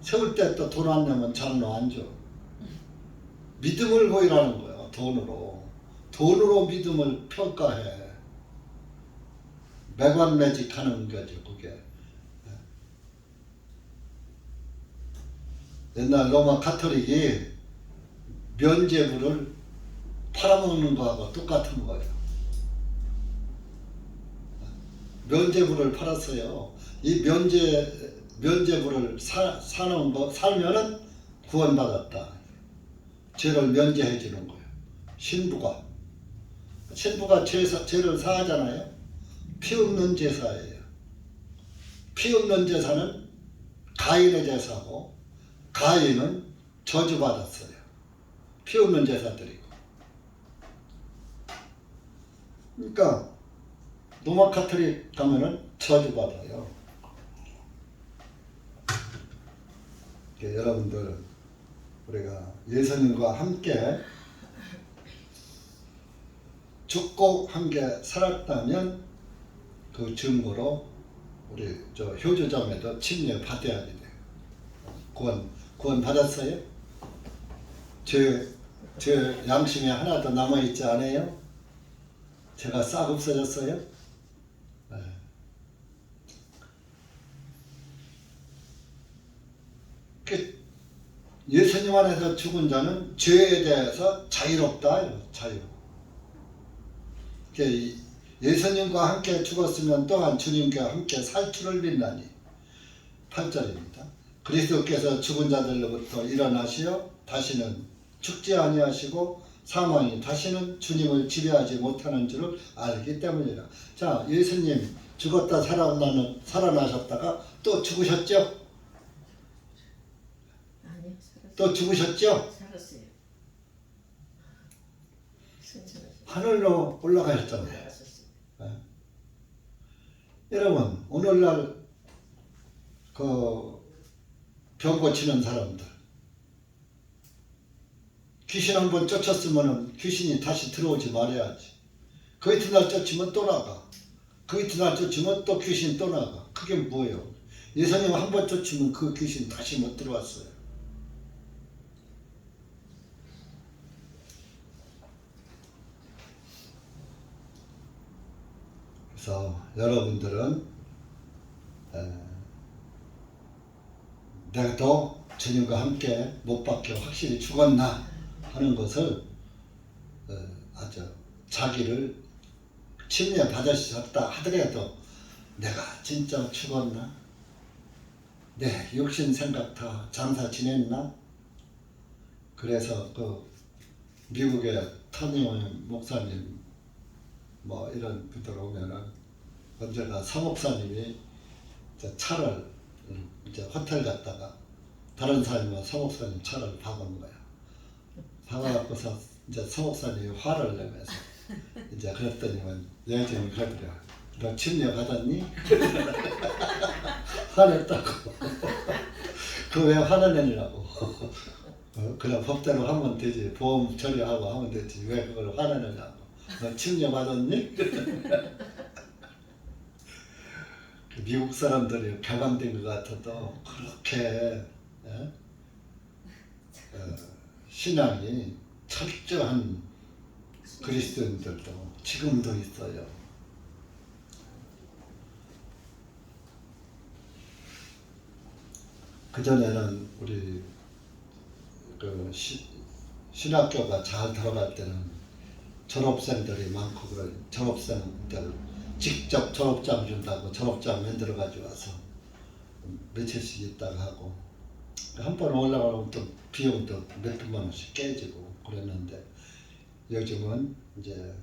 세울 때 또 돈 안 내면 장로 안 줘. 믿음을 보이라는 거예요. 돈으로 믿음을 평가해. 매관매직하는 거죠. 그게 옛날 로마 카톨릭이 면죄부를 팔아먹는 거하고 똑같은 거예요. 면죄부를 팔았어요. 이 면죄부를 사는 거 살면은 구원받았다. 죄를 면제해 주는 거예요. 신부가 죄를 사하잖아요. 피 없는 제사예요. 피 없는 제사는 가인의 제사고, 가인은 저주받았어요. 피 없는 제사들이고. 그러니까 로마 카톨릭 가면은 저주받아요. 여러분들, 우리가 예수님과 함께 죽고 함께 살았다면 그 증거로 우리 저 효주점에도 침례 받아야 돼요. 구원 받았어요? 제 양심에 하나도 남아있지 않아요? 제가 싹 없어졌어요? 네. 예수님 안에서 죽은 자는 죄에 대해서 자유롭다. 자유. 예수님과 함께 죽었으면 또한 주님과 함께 살 줄을 믿나니. 8절입니다. 그리스도께서 죽은 자들로부터 일어나시어 다시는 죽지 아니하시고 사망이 다시는 주님을 지배하지 못하는 줄을 알기 때문이라. 자, 예수님 죽었다 살아나셨다가 또 죽으셨죠? 아니요, 또 죽으셨죠? 살았어요. 승천하셨어요. 하늘로 올라가셨잖아요. 살았었어요. 네. 여러분, 오늘날 그 병 고치는 사람들, 귀신 한번 쫓았으면 귀신이 다시 들어오지 말아야지. 그 이튿날 쫓으면 또 나가. 그 이튿날 쫓으면 또 귀신 또 나가. 그게 뭐예요? 예수님 한번 쫓으면 그 귀신 다시 못 들어왔어요. 그래서 여러분들은 내가도 주님과 함께 못 박혀 확실히 죽었나 하는 것을 아주 자기를 침례 받으셨다 하더라도 내가 진짜 죽었나? 내 육신 생각 다 장사 지냈나? 그래서 그 미국의 터니온 목사님 뭐 이런 분들 오면은 언제나 성목사님이 차를 이제 호텔 갔다가 다른 사람이 성목사님 차를 박은 거야. 박아갖고서 이제 성목사님이 화를 내면서 이제 그랬더니만 예전에 그러더라. 너 침례 받았니? 화냈다고. 그 왜 화내느냐고. 그냥 법대로 하면 되지. 보험 처리하고 하면 되지. 왜 그걸 화내느냐고. 너 침례 받았니? 미국 사람들이 개방된 것 같아도 그렇게 신앙이 철저한 그리스도인들도 지금도 있어요. 그전에는 우리 그 신학교가 잘 들어갈 때는 졸업생들이 많고 그런 졸업생들 직접 졸업장 준다고 졸업장 만들어 가지고 와서 며칠씩 있다가 하고 한 번 올라가면 또 비용도 몇백만 원씩 깨지고 그랬는데 요즘은 이제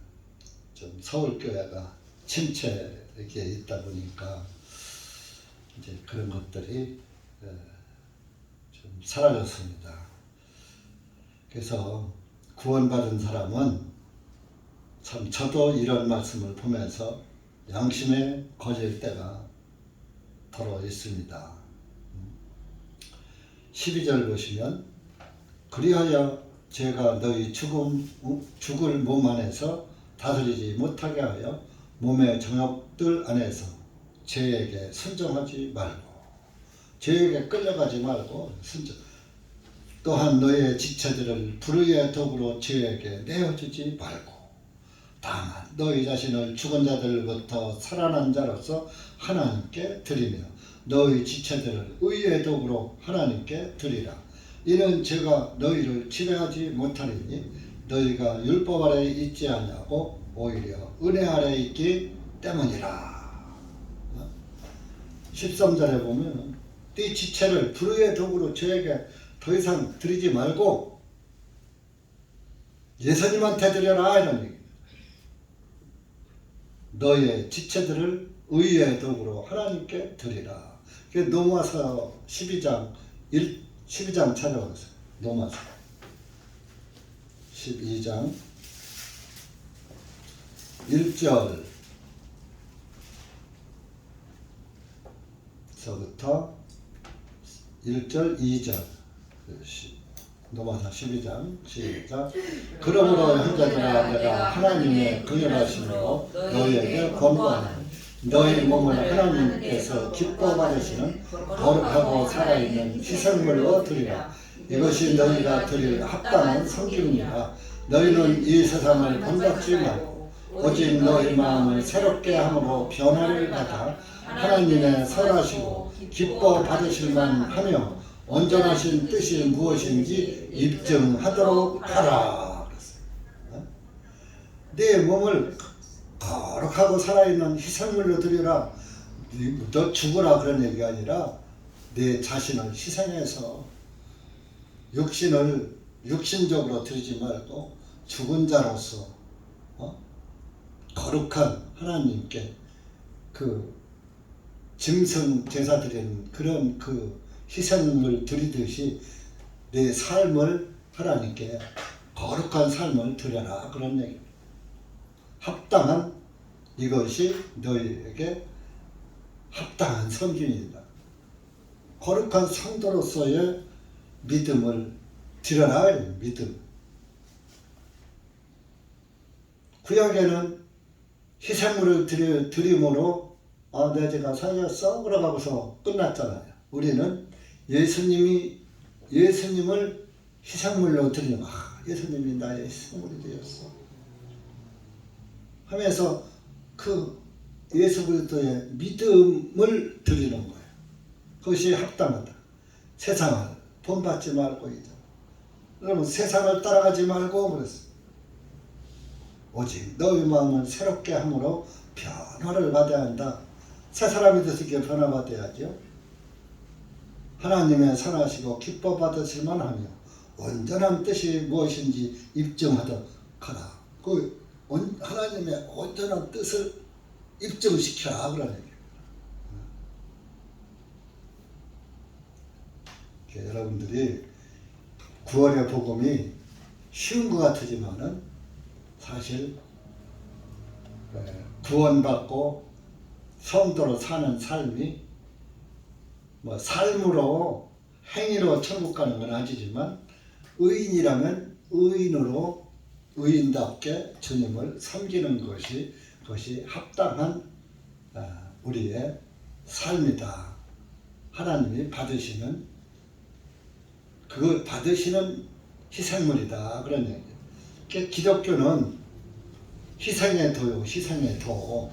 좀 서울교회가 침체 이렇게 있다 보니까 이제 그런 것들이 좀 사라졌습니다. 그래서 구원받은 사람은 참 저도 이런 말씀을 보면서 양심에 거질 때가 더러 있습니다. 12절 보시면 그리하여 제가 너희 죽을 몸 안에서 다스리지 못하게 하여 몸의 정욕들 안에서 죄에게 순종하지 말고 죄에게 끌려가지 말고 순종 또한 너의 지체들을 불의의 도구로 죄에게 내어주지 말고 다만 너희 자신을 죽은 자들로부터 살아난 자로서 하나님께 드리며 너희 지체들을 의의 도구로 하나님께 드리라. 이는 제가 너희를 지배하지 못하리니 너희가 율법 아래에 있지 않냐고 오히려 은혜 아래에 있기 때문이라. 13절에 보면 네 지체를 불의의 도구로 저에게 더 이상 드리지 말고 예수님한테 드려라 이런 얘기입니다. 너의 지체들을 의의 도구로 하나님께 드리라. 그게 노마서 12장 12장 찾아보세요. 노마서 12장 1절 서부터 1절 2절 노마서 12장 시작. 그러므로 형제들아 내가 하나님의 긍휼하심으로 너희에게 권고하노니 너희 몸을 하나님께서 기뻐 받으시는 거룩하고 살아있는 희생물로 드리라. 이것이 너희가 드릴 합당한 섬김이니라. 너희는 이 세상을 본받지 말고 오직 너희 마음을 새롭게 함으로 변화를 받아 하나님의 선하시고 기뻐 받으실만 하며 온전하신 뜻이 무엇인지 입증하도록 하라. 네 몸을 거룩하고 살아있는 희생물로 드리라. 너 죽으라 그런 얘기가 아니라 내 자신을 희생해서 육신적으로 드리지 말고 죽은 자로서 거룩한 하나님께 그 짐승 제사 드리는 그런 그 희생을 드리듯이 내 삶을 하나님께 거룩한 삶을 드려라 그런 얘기입니다. 합당한 이것이 너희에게 합당한 섬김이다. 거룩한 성도로서의 믿음을 드려라. 믿음. 구약에는 희생물을 드림으로 내 죄가 살렸어? 그러고서 끝났잖아요. 우리는 예수님을 희생물로 드리는 예수님이 나의 희생물이 되었어 하면서 그 예수 그리스도의 믿음을 드리는 거예요. 그것이 합당하다. 세상을 본받지 말고 이제 그러면 세상을 따라가지 말고 그랬어. 오직 너희 마음을 새롭게 함으로 변화를 받아야 한다. 새 사람이 돼서 이렇게 변화받아야죠. 하나님의 선하시고 기뻐 받으실 만하며 온전한 뜻이 무엇인지 입증하도록 하라. 그 하나님의 온전한 뜻을 입증시켜라 그런 얘기예요. 여러분들이 구원의 복음이 쉬운 것 같으지만은 사실 구원받고 성도로 사는 삶이 삶으로 행위로 천국 가는 건 아니지만 의인이라면 의인답게 주님을 섬기는 그것이 합당한 우리의 삶이다. 하나님이 받으시는 그걸 받으시는 희생물이다 그런 얘기예요. 기독교는 희생의 도요, 희생의 도.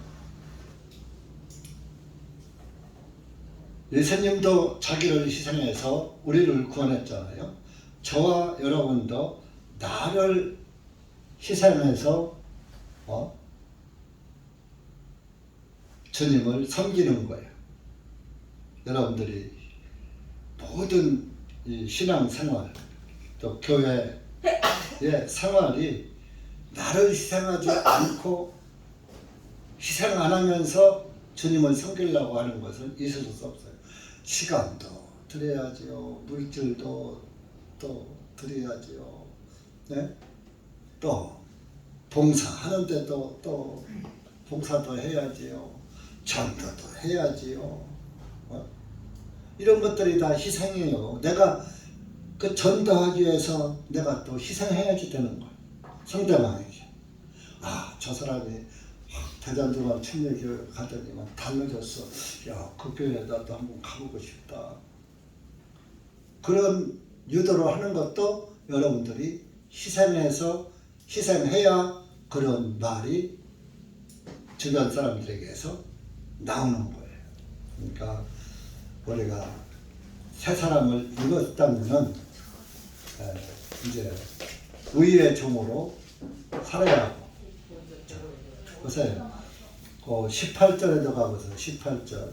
예수님도 자기를 희생해서 우리를 구원했잖아요. 저와 여러분도 나를 희생해서 주님을 섬기는 거예요. 여러분들이 모든 이 신앙생활 또 교회의 생활이 나를 희생하지 않고 희생 안 하면서 주님을 섬기려고 하는 것은 있을 수 없어요. 시간도 드려야지요. 물질도 또 드려야지요. 네? 또 봉사하는데도 또 봉사도 해야지요. 전도도 해야지요. 이런 것들이 다 희생이에요. 내가 그 전도하기 위해서 내가 또 희생해야지 되는 거예요. 상대방에게. 저 사람이 대전중앙 침례교회 가더니만 달라졌어. 야, 그 교회 나도 한번 가보고 싶다. 그런 유도를 하는 것도 여러분들이 희생해야 그런 말이 주변 사람들에게서 나오는 거예요. 그러니까 우리가 새 사람을 입었다면은 이제 의의 종으로 살아야 하고. 보세요. 18절에도 가보세요. 18절.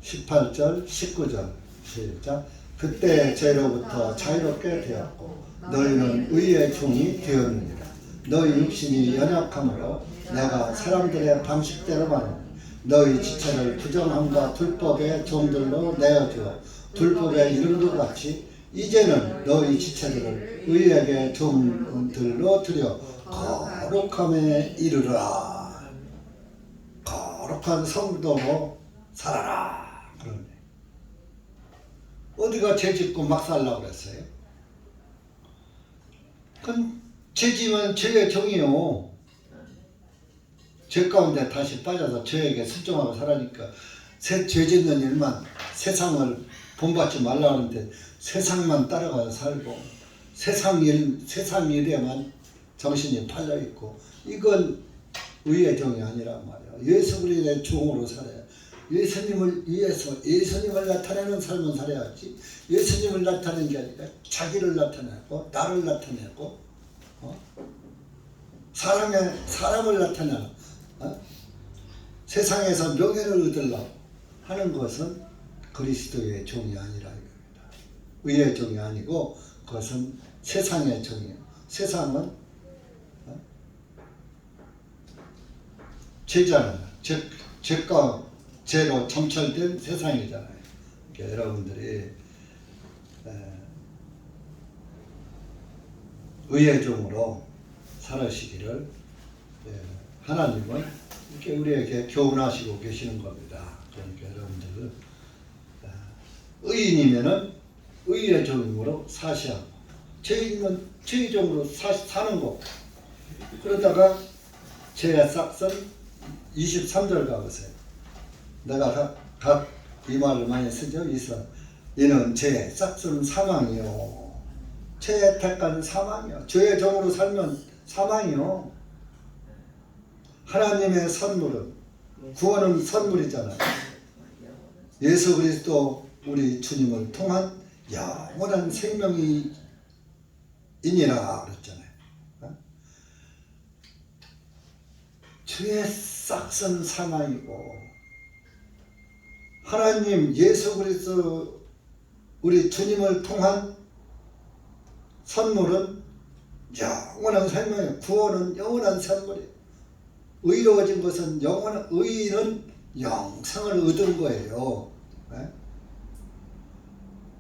18절, 19절. 시작. 그때 죄로부터 자유롭게 되었고 너희는 의의 종이 되었느니라. 너희 육신이 연약함으로 내가 사람들의 방식대로만 너희 지체를 부정함과 불법의 종들로 내어주어 불법에 이른 것 같이 이제는 너희 지체들을 의에게 종들로 들여 거룩함에 이르라. 거룩한 성도로 살아라. 그러네. 어디가 죄 짓고 막 살라고 그랬어요? 그건 죄 지면 죄의 종이요. 죄 가운데 다시 빠져서 죄에게 순종하고 살아니까 죄 짓는 일만 세상을 본받지 말라 하는데 세상만 따라가서 살고 세상 일에만 정신이 팔려 있고 이건 의의 종이 아니란 말이야. 예수 그리스도의 종으로 살아야 예수님을 위해서 예수님을 나타내는 삶을 살아야지. 예수님을 나타내는 게 아니라 자기를 나타내고 나를 나타내고 사람을 나타내는 세상에서 명예를 얻으려고 하는 것은 그리스도의 종이 아니라 이겁니다. 의의 종이 아니고 그것은 세상의 종이에요. 세상은 죄잖아요. 죄가 죄로 점철된 세상이잖아요. 그러니까 여러분들이 의의 종으로 살아시기를 하나님은 이렇게 우리에게 교훈하시고 계시는 겁니다. 그러니까 여러분들 의인이면은 의의 종으로 사셔야 하고 죄인은 죄의 종으로 사는 거고 그러다가 죄의 싹은 23절 가보세요. 내가 이 말을 많이 쓰죠. 이는 죄의 싹은 사망이요. 죄의 택한 사망이요. 죄의 종으로 살면 사망이요. 하나님의 선물은 구원은 선물이잖아요. 예수 그리스도 우리 주님을 통한 영원한 생명이 이니라 그랬잖아요. 죄의 싹은 사망이고 하나님 예수 그리스도 우리 주님을 통한 선물은 영원한 생명이에요. 구원은 영원한 선물이에요. 의로워진 것은 영원한 의인은 영생을 얻은 거예요.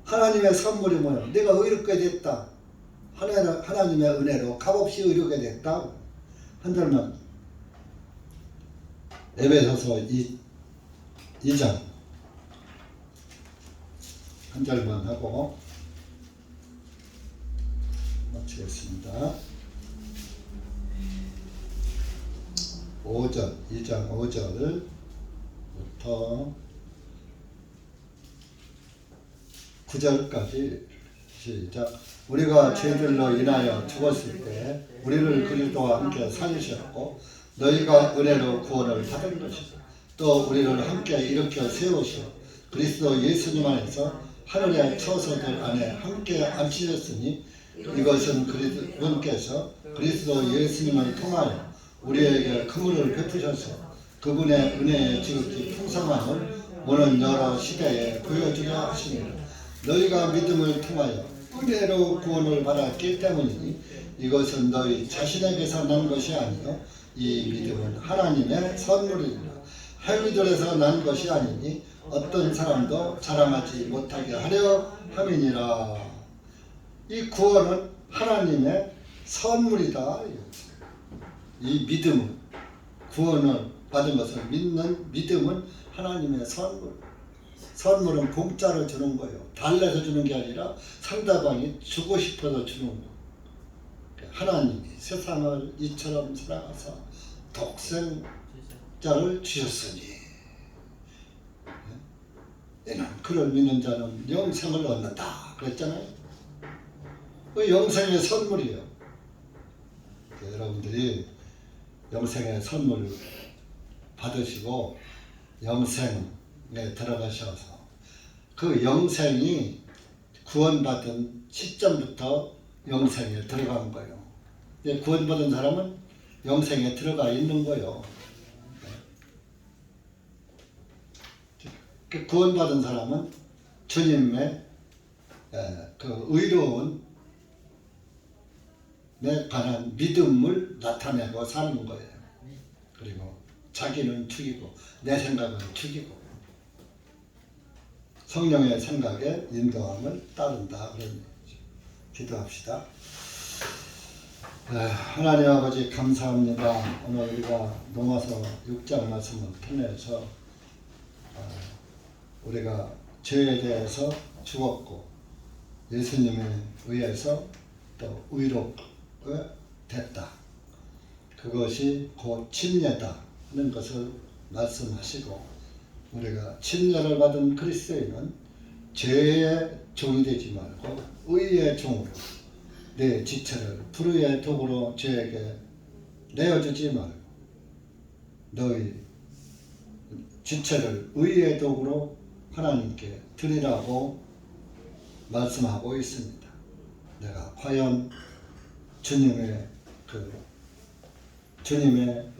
하나님의 선물이 뭐예요? 내가 의롭게 됐다. 하나님의 은혜로 값없이 의롭게 됐다. 한 절만 에베소서 2장 한 절만 하고 마치겠습니다. 5절 2장 5절부터 9절까지 시작. 우리가 죄들로 인하여 죽었을 때 우리를 그리스도와 함께 살리셨고 너희가 은혜로 구원을 받은 것이다. 또 우리를 함께 일으켜 세우시어 그리스도 예수님 안에서 하늘의 처소들 안에 함께 앉히셨으니 이것은 그분께서 그리스도 예수님을 통하여 우리에게 그분을 베푸셔서 그분의 은혜의 지극히 풍성함을 오는 여러 시대에 보여주려 하시니라. 너희가 믿음을 통하여 은혜로 구원을 받았기 때문이니 이것은 너희 자신에게서 난 것이 아니요 이 믿음은 하나님의 선물이니라. 행위들에서 난 것이 아니니 어떤 사람도 자랑하지 못하게 하려 함이니라. 이 구원은 하나님의 선물이다. 이 믿음은 구원을 받은 것을 믿는 믿음은 하나님의 선물. 선물은 공짜로 주는 거예요. 달래서 주는 게 아니라 상대방이 주고 싶어서 주는 거. 하나님이 세상을 이처럼 사랑하사 독생자를 주셨으니 이는 그를 믿는 자는 영생을 얻는다 그랬잖아요. 그 영생의 선물이에요. 여러분들이 영생의 선물을 받으시고 영생에 들어가셔서 그 영생이 구원받은 시점부터 영생에 들어간 거예요. 구원받은 사람은 영생에 들어가 있는 거예요. 구원받은 사람은 주님의 그 의로운 에 관한 믿음을 나타내고 사는 거예요. 그리고 자기는 죽이고 내 생각은 죽이고 성령의 생각에 인도함을 따른다. 그런 얘기죠. 기도합시다. 하나님 아버지 감사합니다. 오늘 우리가 로마서 6장 말씀을 통해서 우리가 죄에 대해서 죽었고 예수님에 의해서 또 의롭게 됐다. 그것이 곧 침례다 하는 것을 말씀하시고 우리가 침례를 받은 그리스도인은 죄의 종이 되지 말고 의의 종으로 내 지체를 불의의 도구로 죄에게 내어주지 말고 너희 지체를 의의 도구로 하나님께 드리라고 말씀하고 있습니다. 내가 과연 주님의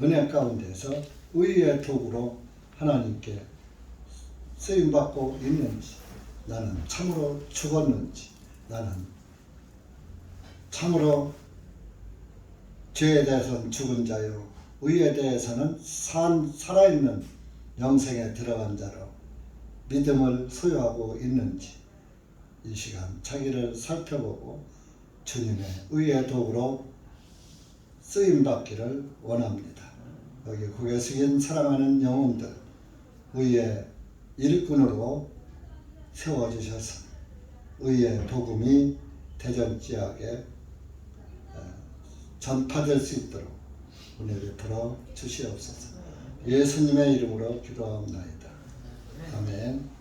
은혜 가운데서 의의 도구로 하나님께 쓰임받고 있는지, 나는 참으로 죽었는지, 나는 참으로 죄에 대해서는 죽은 자요 의에 대해서는 살아있는 영생에 들어간 자로 믿음을 소유하고 있는지 이 시간 자기를 살펴보고 주님의 의의 도구로 쓰임받기를 원합니다. 여기 고개 숙인 사랑하는 영혼들 의의 일꾼으로 세워주셔서 의의 복음이 대전지역에 전파될 수 있도록 은혜 베풀어 주시옵소서. 예수님의 이름으로 기도하옵나이다. 아멘.